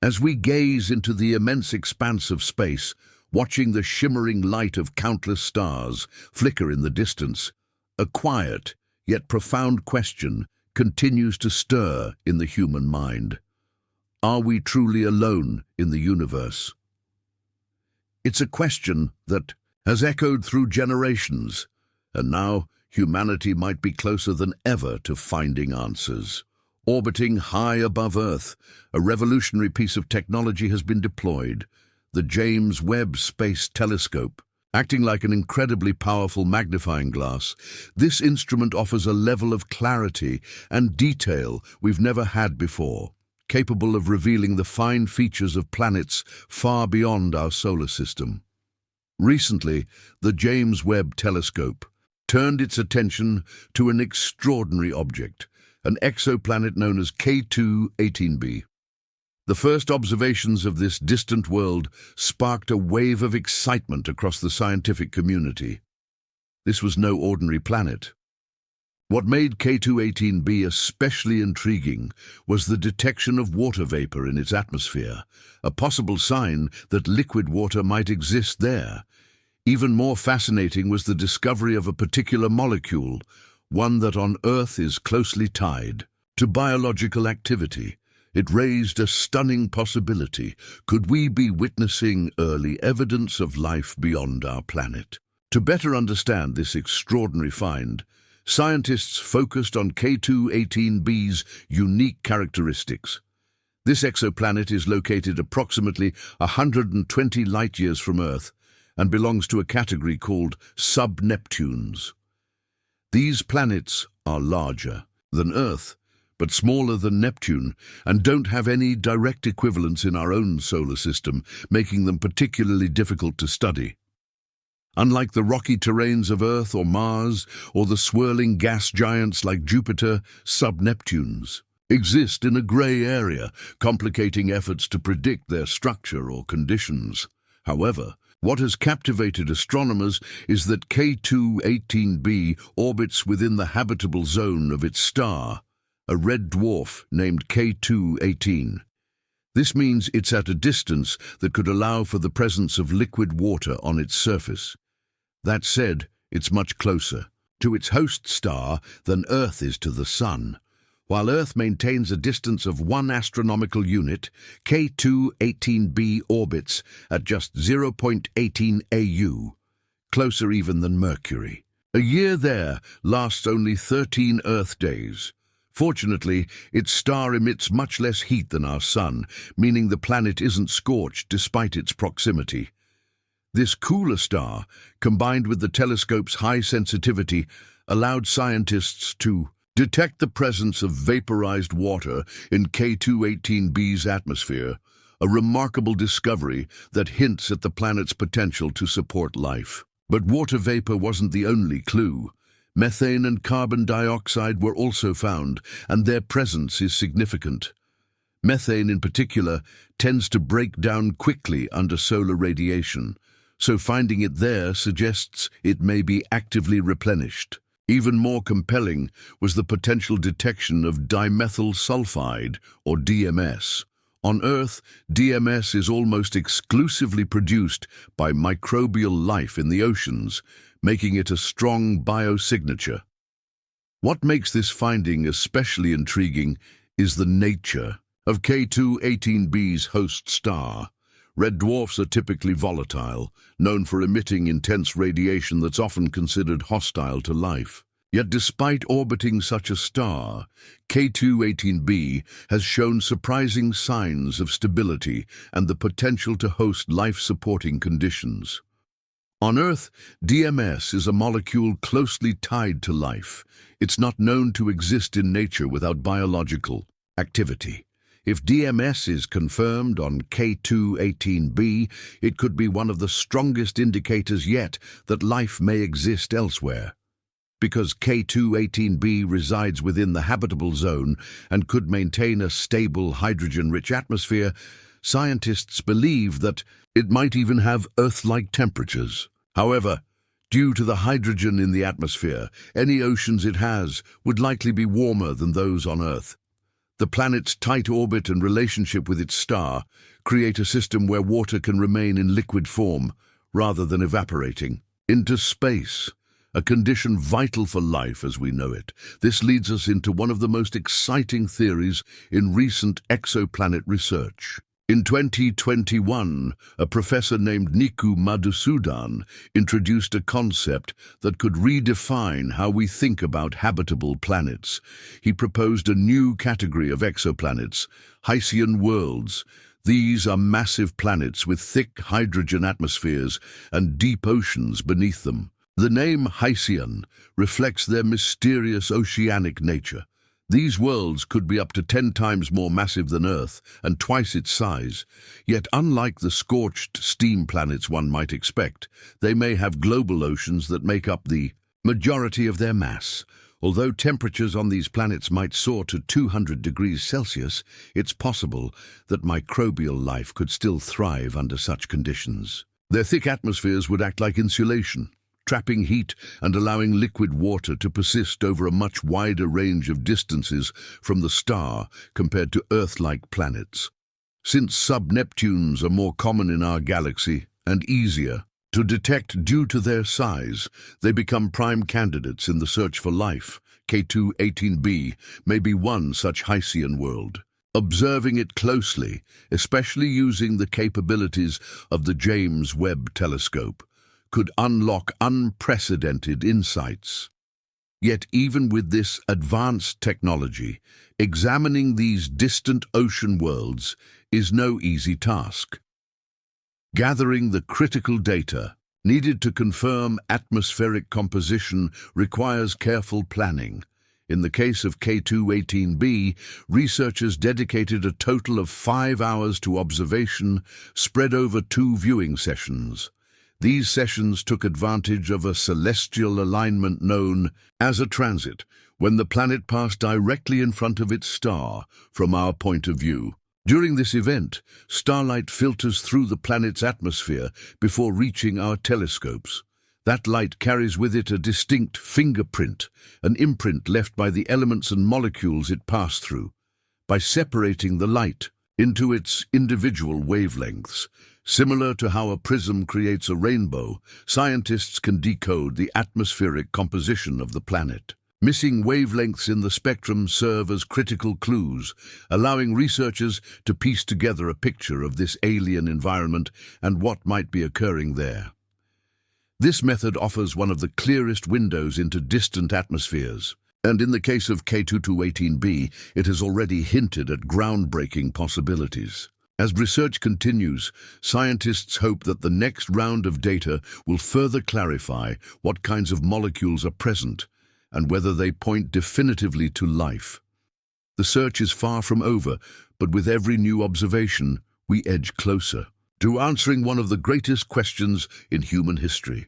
As we gaze into the immense expanse of space, watching the shimmering light of countless stars flicker in the distance, a quiet yet profound question continues to stir in the human mind. Are we truly alone in the universe? It's a question that has echoed through generations, and now humanity might be closer than ever to finding answers. Orbiting high above Earth, a revolutionary piece of technology has been deployed, the James Webb Space Telescope. Acting like an incredibly powerful magnifying glass, this instrument offers a level of clarity and detail we've never had before, capable of revealing the fine features of planets far beyond our solar system. Recently, the James Webb Telescope turned its attention to an extraordinary object, an exoplanet known as K2-18B. The first observations of this distant world sparked a wave of excitement across the scientific community. This was no ordinary planet. What made K2-18b especially intriguing was the detection of water vapor in its atmosphere, a possible sign that liquid water might exist there. Even more fascinating was the discovery of a particular molecule, one that on Earth is closely tied to biological activity. It raised a stunning possibility. Could we be witnessing early evidence of life beyond our planet? To better understand this extraordinary find, scientists focused on K2-18b's unique characteristics. This exoplanet is located approximately 120 light-years from Earth and belongs to a category called sub-Neptunes. These planets are larger than Earth, but smaller than Neptune, and don't have any direct equivalents in our own solar system, making them particularly difficult to study. Unlike the rocky terrains of Earth or Mars, or the swirling gas giants like Jupiter, sub-Neptunes exist in a grey area, complicating efforts to predict their structure or conditions. However, what has captivated astronomers is that K2-18b orbits within the habitable zone of its star, a red dwarf named K2-18. This means it's at a distance that could allow for the presence of liquid water on its surface. That said, it's much closer to its host star than Earth is to the Sun. While Earth maintains a distance of 1 astronomical unit, K2-18b orbits at just 0.18 AU, closer even than Mercury. A year there lasts only 13 Earth days. Fortunately, its star emits much less heat than our Sun, meaning the planet isn't scorched despite its proximity. This cooler star, combined with the telescope's high sensitivity, allowed scientists to detect the presence of vaporized water in K2-18b's atmosphere, a remarkable discovery that hints at the planet's potential to support life. But water vapor wasn't the only clue. Methane and carbon dioxide were also found, and their presence is significant. Methane, in particular, tends to break down quickly under solar radiation, so finding it there suggests it may be actively replenished. Even more compelling was the potential detection of dimethyl sulfide, or DMS. On Earth, DMS is almost exclusively produced by microbial life in the oceans, making it a strong biosignature. What makes this finding especially intriguing is the nature of K2-18b's host star. Red dwarfs are typically volatile, known for emitting intense radiation that's often considered hostile to life. Yet despite orbiting such a star, K2-18b has shown surprising signs of stability and the potential to host life-supporting conditions. On Earth, DMS is a molecule closely tied to life. It's not known to exist in nature without biological activity. If DMS is confirmed on K2-18b, it could be one of the strongest indicators yet that life may exist elsewhere. Because K2-18b resides within the habitable zone and could maintain a stable hydrogen-rich atmosphere, scientists believe that it might even have Earth-like temperatures. However, due to the hydrogen in the atmosphere, any oceans it has would likely be warmer than those on Earth. The planet's tight orbit and relationship with its star create a system where water can remain in liquid form rather than evaporating into space, a condition vital for life as we know it. This leads us into one of the most exciting theories in recent exoplanet research. In 2021, a professor named Niku Madhusudan introduced a concept that could redefine how we think about habitable planets. He proposed a new category of exoplanets, Hycean worlds. These are massive planets with thick hydrogen atmospheres and deep oceans beneath them. The name Hycean reflects their mysterious oceanic nature. These worlds could be up to 10 times more massive than Earth and twice its size. Yet unlike the scorched steam planets one might expect, they may have global oceans that make up the majority of their mass. Although temperatures on these planets might soar to 200 degrees Celsius, it's possible that microbial life could still thrive under such conditions. Their thick atmospheres would act like insulation, trapping heat and allowing liquid water to persist over a much wider range of distances from the star compared to Earth-like planets. Since sub-Neptunes are more common in our galaxy and easier to detect due to their size, they become prime candidates in the search for life. K2-18B may be one such Hycean world. Observing it closely, especially using the capabilities of the James Webb telescope, could unlock unprecedented insights. Yet even with this advanced technology, examining these distant ocean worlds is no easy task. Gathering the critical data needed to confirm atmospheric composition requires careful planning. In the case of K2-18B, researchers dedicated a total of 5 hours to observation, spread over 2 viewing sessions. These sessions took advantage of a celestial alignment known as a transit, when the planet passed directly in front of its star from our point of view. During this event, starlight filters through the planet's atmosphere before reaching our telescopes. That light carries with it a distinct fingerprint, an imprint left by the elements and molecules it passed through. By separating the light into its individual wavelengths, similar to how a prism creates a rainbow, scientists can decode the atmospheric composition of the planet. Missing wavelengths in the spectrum serve as critical clues, allowing researchers to piece together a picture of this alien environment and what might be occurring there. This method offers one of the clearest windows into distant atmospheres, and in the case of K2-18B, it has already hinted at groundbreaking possibilities. As research continues, scientists hope that the next round of data will further clarify what kinds of molecules are present and whether they point definitively to life. The search is far from over, but with every new observation, we edge closer to answering one of the greatest questions in human history.